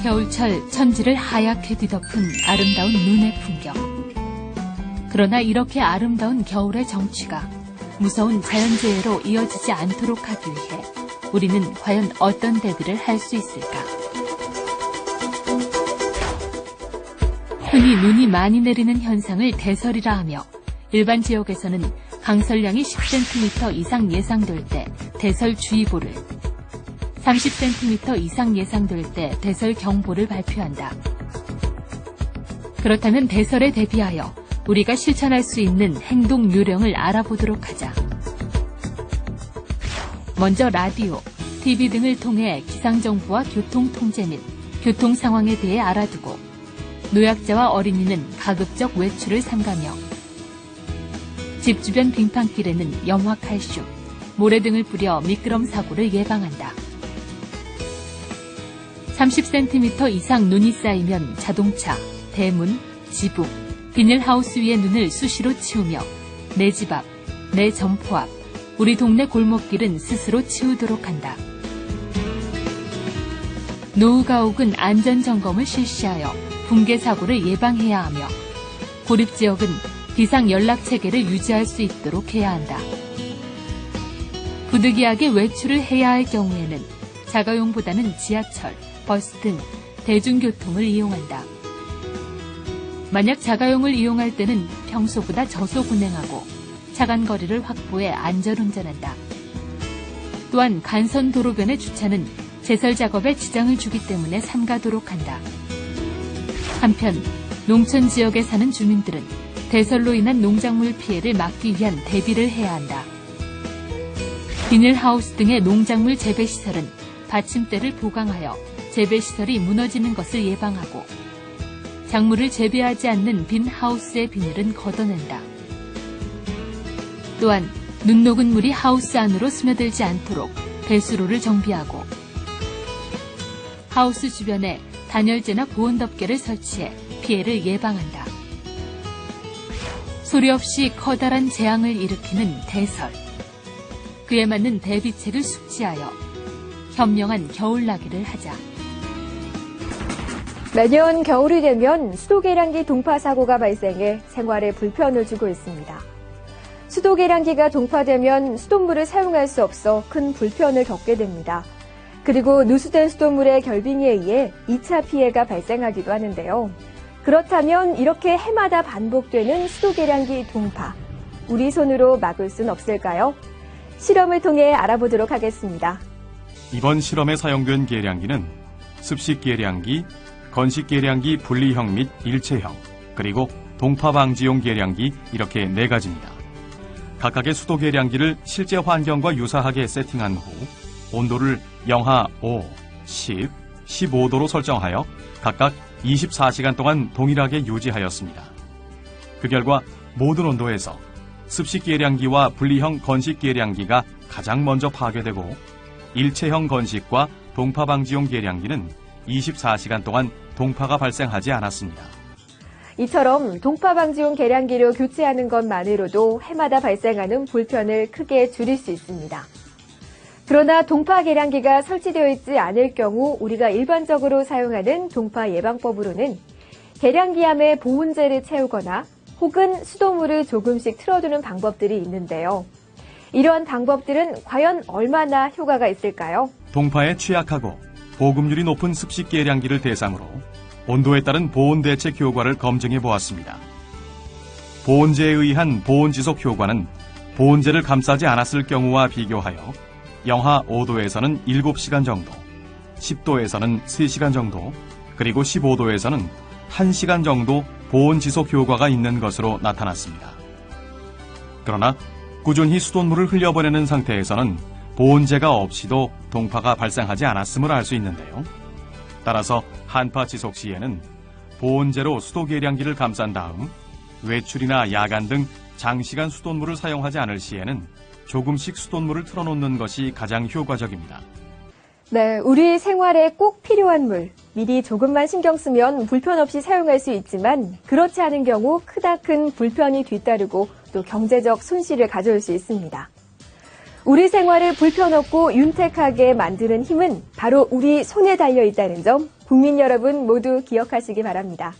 겨울철 천지를 하얗게 뒤덮은 아름다운 눈의 풍경. 그러나 이렇게 아름다운 겨울의 정취가 무서운 자연재해로 이어지지 않도록 하기 위해 우리는 과연 어떤 대비를 할 수 있을까? 흔히 눈이 많이 내리는 현상을 대설이라 하며 일반 지역에서는 강설량이 10cm 이상 예상될 때 대설주의보를, 30cm 이상 예상될 때 대설경보를 발표한다. 그렇다면 대설에 대비하여 우리가 실천할 수 있는 행동 요령을 알아보도록 하자. 먼저 라디오, TV 등을 통해 기상정보와 교통통제 및 교통 상황에 대해 알아두고 노약자와 어린이는 가급적 외출을 삼가며 집 주변 빙판길에는 염화 칼슘, 모래 등을 뿌려 미끄럼 사고를 예방한다. 30cm 이상 눈이 쌓이면 자동차, 대문, 지붕, 비닐하우스 위의 눈을 수시로 치우며 내 집 앞, 내 점포 앞, 우리 동네 골목길은 스스로 치우도록 한다. 노후가옥은 안전점검을 실시하여 붕괴 사고를 예방해야 하며 고립지역은 비상연락체계를 유지할 수 있도록 해야 한다. 부득이하게 외출을 해야 할 경우에는 자가용보다는 지하철, 버스 등 대중교통을 이용한다. 만약 자가용을 이용할 때는 평소보다 저속 운행하고 차간거리를 확보해 안전운전한다. 또한 간선 도로변의 주차는 제설 작업에 지장을 주기 때문에 삼가도록 한다. 한편 농촌 지역에 사는 주민들은 대설로 인한 농작물 피해를 막기 위한 대비를 해야 한다. 비닐하우스 등의 농작물 재배시설은 받침대를 보강하여 재배시설이 무너지는 것을 예방하고 작물을 재배하지 않는 빈 하우스의 비닐은 걷어낸다. 또한 눈 녹은 물이 하우스 안으로 스며들지 않도록 배수로를 정비하고 하우스 주변에 단열재나 보온덮개를 설치해 피해를 예방한다. 소리 없이 커다란 재앙을 일으키는 대설. 그에 맞는 대비책을 숙지하여 현명한 겨울나기를 하자. 매년 겨울이 되면 수도계량기 동파 사고가 발생해 생활에 불편을 주고 있습니다. 수도계량기가 동파되면 수돗물을 사용할 수 없어 큰 불편을 겪게 됩니다. 그리고 누수된 수돗물의 결빙에 의해 2차 피해가 발생하기도 하는데요. 그렇다면 이렇게 해마다 반복되는 수도계량기 동파, 우리 손으로 막을 순 없을까요? 실험을 통해 알아보도록 하겠습니다. 이번 실험에 사용된 계량기는 습식계량기, 건식계량기 분리형 및 일체형, 그리고 동파방지용 계량기 이렇게 4가지입니다. 각각의 수도계량기를 실제 환경과 유사하게 세팅한 후 온도를 영하 5, 10, 15도로 설정하여 각각 24시간 동안 동일하게 유지하였습니다. 그 결과 모든 온도에서 습식계량기와 분리형 건식계량기가 가장 먼저 파괴되고 일체형 건식과 동파방지용 계량기는 24시간 동안 동파가 발생하지 않았습니다. 이처럼 동파방지용 계량기로 교체하는 것만으로도 해마다 발생하는 불편을 크게 줄일 수 있습니다. 그러나 동파 계량기가 설치되어 있지 않을 경우 우리가 일반적으로 사용하는 동파 예방법으로는 계량기 안에 보온재를 채우거나 혹은 수돗물을 조금씩 틀어두는 방법들이 있는데요. 이러한 방법들은 과연 얼마나 효과가 있을까요? 동파에 취약하고 보급률이 높은 습식 계량기를 대상으로 온도에 따른 보온 대책 효과를 검증해 보았습니다. 보온재에 의한 보온 지속 효과는 보온재를 감싸지 않았을 경우와 비교하여 영하 5도에서는 7시간 정도, 10도에서는 3시간 정도, 그리고 15도에서는 1시간 정도 보온 지속 효과가 있는 것으로 나타났습니다. 그러나 꾸준히 수돗물을 흘려보내는 상태에서는 보온재가 없이도 동파가 발생하지 않았음을 알 수 있는데요. 따라서 한파 지속 시에는 보온재로 수도계량기를 감싼 다음 외출이나 야간 등 장시간 수돗물을 사용하지 않을 시에는 조금씩 수돗물을 틀어놓는 것이 가장 효과적입니다. 네, 우리 생활에 꼭 필요한 물, 미리 조금만 신경 쓰면 불편 없이 사용할 수 있지만 그렇지 않은 경우 크다 큰 불편이 뒤따르고 또 경제적 손실을 가져올 수 있습니다. 우리 생활을 불편 없고 윤택하게 만드는 힘은 바로 우리 손에 달려 있다는 점 국민 여러분 모두 기억하시기 바랍니다.